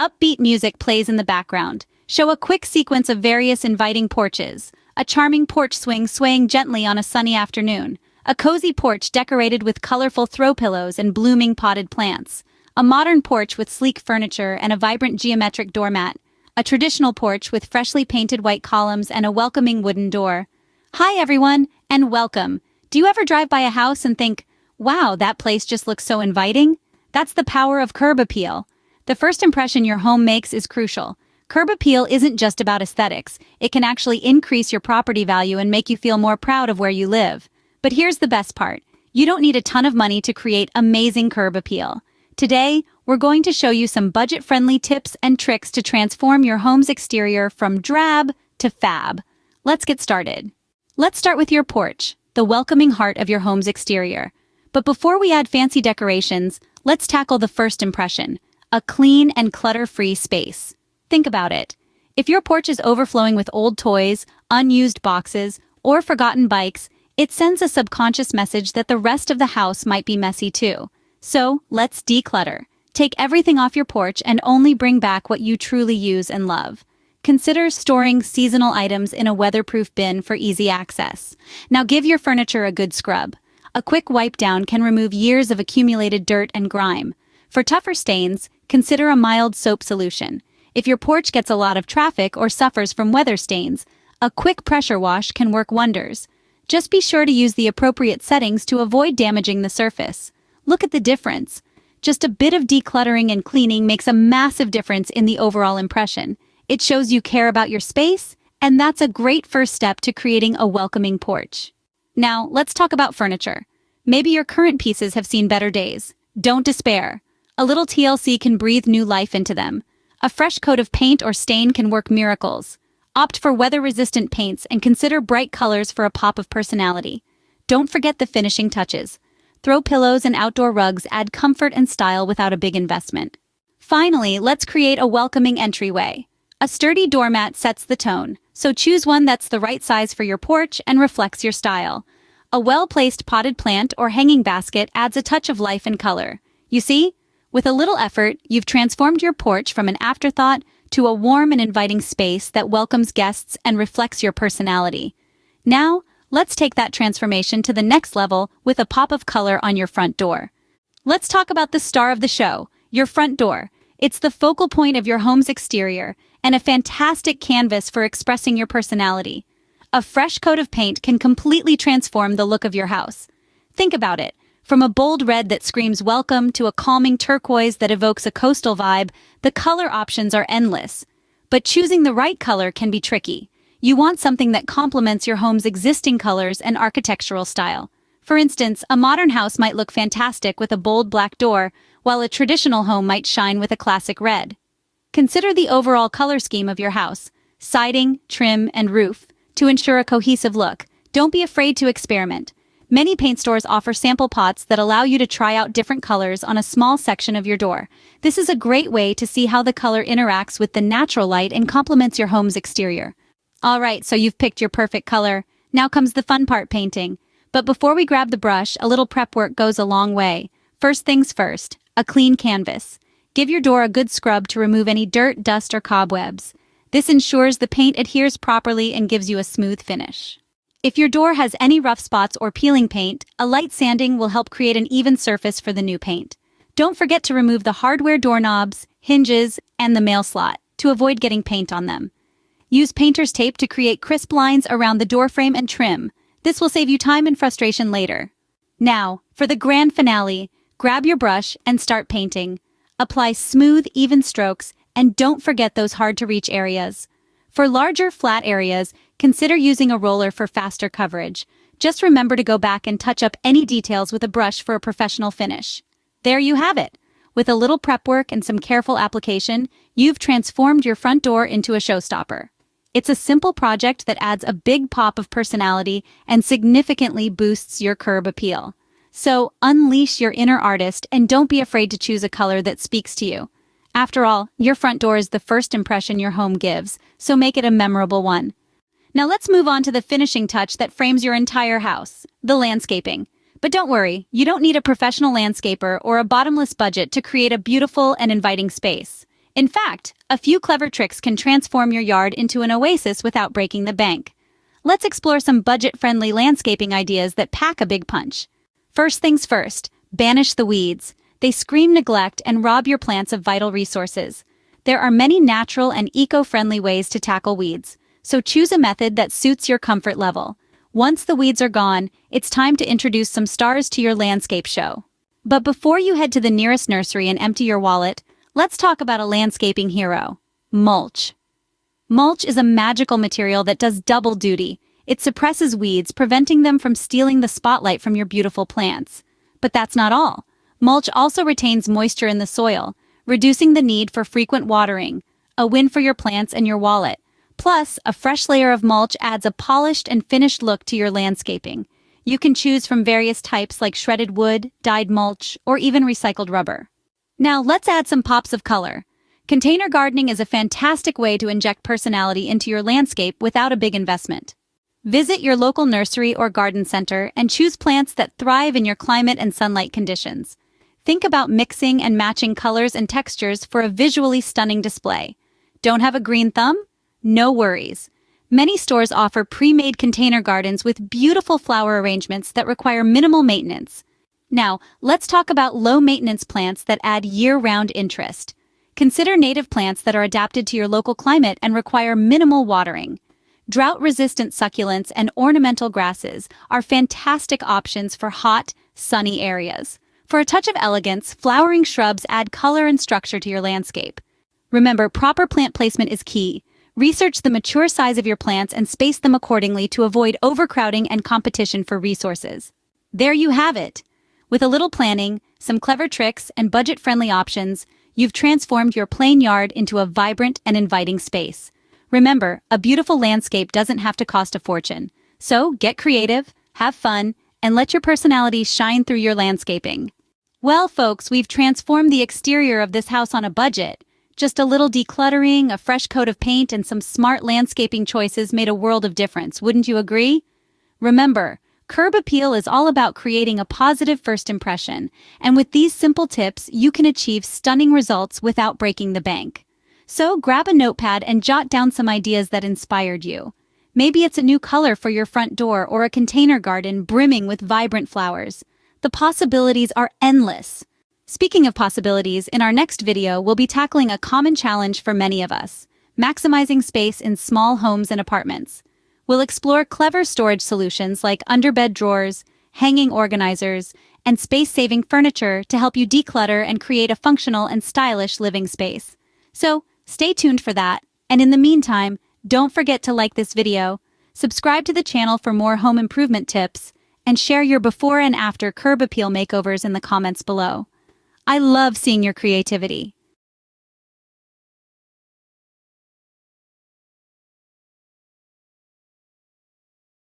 Upbeat music plays in the background. Show a quick sequence of various inviting porches. A charming porch swing swaying gently on a sunny afternoon. A cozy porch decorated with colorful throw pillows and blooming potted plants. A modern porch with sleek furniture and a vibrant geometric doormat. A traditional porch with freshly painted white columns and a welcoming wooden door. Hi everyone, and welcome. Do you ever drive by a house and think, wow, that place just looks so inviting? That's the power of curb appeal. The first impression your home makes is crucial. Curb appeal isn't just about aesthetics. It can actually increase your property value and make you feel more proud of where you live. But here's the best part. You don't need a ton of money to create amazing curb appeal. Today, we're going to show you some budget-friendly tips and tricks to transform your home's exterior from drab to fab. Let's get started. Let's start with your porch, the welcoming heart of your home's exterior. But before we add fancy decorations, let's tackle the first impression, a clean and clutter-free space. Think about it. If your porch is overflowing with old toys, unused boxes, or forgotten bikes, it sends a subconscious message that the rest of the house might be messy too. So, let's declutter. Take everything off your porch and only bring back what you truly use and love. Consider storing seasonal items in a weatherproof bin for easy access. Now give your furniture a good scrub. A quick wipe down can remove years of accumulated dirt and grime. For tougher stains, consider a mild soap solution. If your porch gets a lot of traffic or suffers from weather stains, a quick pressure wash can work wonders. Just be sure to use the appropriate settings to avoid damaging the surface. Look at the difference. Just a bit of decluttering and cleaning makes a massive difference in the overall impression. It shows you care about your space, and that's a great first step to creating a welcoming porch. Now, let's talk about furniture. Maybe your current pieces have seen better days. Don't despair. A little TLC can breathe new life into them. A fresh coat of paint or stain can work miracles. Opt for weather-resistant paints and consider bright colors for a pop of personality. Don't forget the finishing touches. Throw pillows and outdoor rugs add comfort and style without a big investment. Finally, let's create a welcoming entryway. A sturdy doormat sets the tone, so choose one that's the right size for your porch and reflects your style. A well-placed potted plant or hanging basket adds a touch of life and color. You see? With a little effort, you've transformed your porch from an afterthought to a warm and inviting space that welcomes guests and reflects your personality. Now, let's take that transformation to the next level with a pop of color on your front door. Let's talk about the star of the show, your front door. It's the focal point of your home's exterior and a fantastic canvas for expressing your personality. A fresh coat of paint can completely transform the look of your house. Think about it. From a bold red that screams welcome to a calming turquoise that evokes a coastal vibe, the color options are endless. But choosing the right color can be tricky. You want something that complements your home's existing colors and architectural style. For instance, a modern house might look fantastic with a bold black door, while a traditional home might shine with a classic red. Consider the overall color scheme of your house, siding, trim, and roof, to ensure a cohesive look. Don't be afraid to experiment. Many paint stores offer sample pots that allow you to try out different colors on a small section of your door. This is a great way to see how the color interacts with the natural light and complements your home's exterior. Alright, so you've picked your perfect color. Now comes the fun part, painting. But before we grab the brush, a little prep work goes a long way. First things first, a clean canvas. Give your door a good scrub to remove any dirt, dust, or cobwebs. This ensures the paint adheres properly and gives you a smooth finish. If your door has any rough spots or peeling paint, a light sanding will help create an even surface for the new paint. Don't forget to remove the hardware doorknobs, hinges, and the mail slot to avoid getting paint on them. Use painter's tape to create crisp lines around the door frame and trim. This will save you time and frustration later. Now, for the grand finale, grab your brush and start painting. Apply smooth, even strokes, and don't forget those hard-to-reach areas. For larger, flat areas, consider using a roller for faster coverage. Just remember to go back and touch up any details with a brush for a professional finish. There you have it. With a little prep work and some careful application, you've transformed your front door into a showstopper. It's a simple project that adds a big pop of personality and significantly boosts your curb appeal. So, unleash your inner artist and don't be afraid to choose a color that speaks to you. After all, your front door is the first impression your home gives, so make it a memorable one. Now let's move on to the finishing touch that frames your entire house, the landscaping. But don't worry, you don't need a professional landscaper or a bottomless budget to create a beautiful and inviting space. In fact, a few clever tricks can transform your yard into an oasis without breaking the bank. Let's explore some budget-friendly landscaping ideas that pack a big punch. First things first, banish the weeds. They scream neglect and rob your plants of vital resources. There are many natural and eco-friendly ways to tackle weeds, so choose a method that suits your comfort level. Once the weeds are gone, it's time to introduce some stars to your landscape show. But before you head to the nearest nursery and empty your wallet, let's talk about a landscaping hero: mulch. Mulch is a magical material that does double duty. It suppresses weeds, preventing them from stealing the spotlight from your beautiful plants. But that's not all. Mulch also retains moisture in the soil, reducing the need for frequent watering, a win for your plants and your wallet. Plus, a fresh layer of mulch adds a polished and finished look to your landscaping. You can choose from various types like shredded wood, dyed mulch, or even recycled rubber. Now, let's add some pops of color. Container gardening is a fantastic way to inject personality into your landscape without a big investment. Visit your local nursery or garden center and choose plants that thrive in your climate and sunlight conditions. Think about mixing and matching colors and textures for a visually stunning display. Don't have a green thumb? No worries. Many stores offer pre-made container gardens with beautiful flower arrangements that require minimal maintenance. Now, let's talk about low-maintenance plants that add year-round interest. Consider native plants that are adapted to your local climate and require minimal watering. Drought-resistant succulents and ornamental grasses are fantastic options for hot, sunny areas. For a touch of elegance, flowering shrubs add color and structure to your landscape. Remember, proper plant placement is key. Research the mature size of your plants and space them accordingly to avoid overcrowding and competition for resources. There you have it. With a little planning, some clever tricks, and budget-friendly options, you've transformed your plain yard into a vibrant and inviting space. Remember, a beautiful landscape doesn't have to cost a fortune. So get creative, have fun, and let your personality shine through your landscaping. Well, folks, we've transformed the exterior of this house on a budget. Just a little decluttering, a fresh coat of paint, and some smart landscaping choices made a world of difference, wouldn't you agree? Remember, curb appeal is all about creating a positive first impression, and with these simple tips, you can achieve stunning results without breaking the bank. So grab a notepad and jot down some ideas that inspired you. Maybe it's a new color for your front door or a container garden brimming with vibrant flowers. The possibilities are endless. Speaking of possibilities, in our next video, we'll be tackling a common challenge for many of us: maximizing space in small homes and apartments. We'll explore clever storage solutions like underbed drawers, hanging organizers, and space-saving furniture to help you declutter and create a functional and stylish living space. So, stay tuned for that, and in the meantime, don't forget to like this video, subscribe to the channel for more home improvement tips, and share your before and after curb appeal makeovers in the comments below. I love seeing your creativity.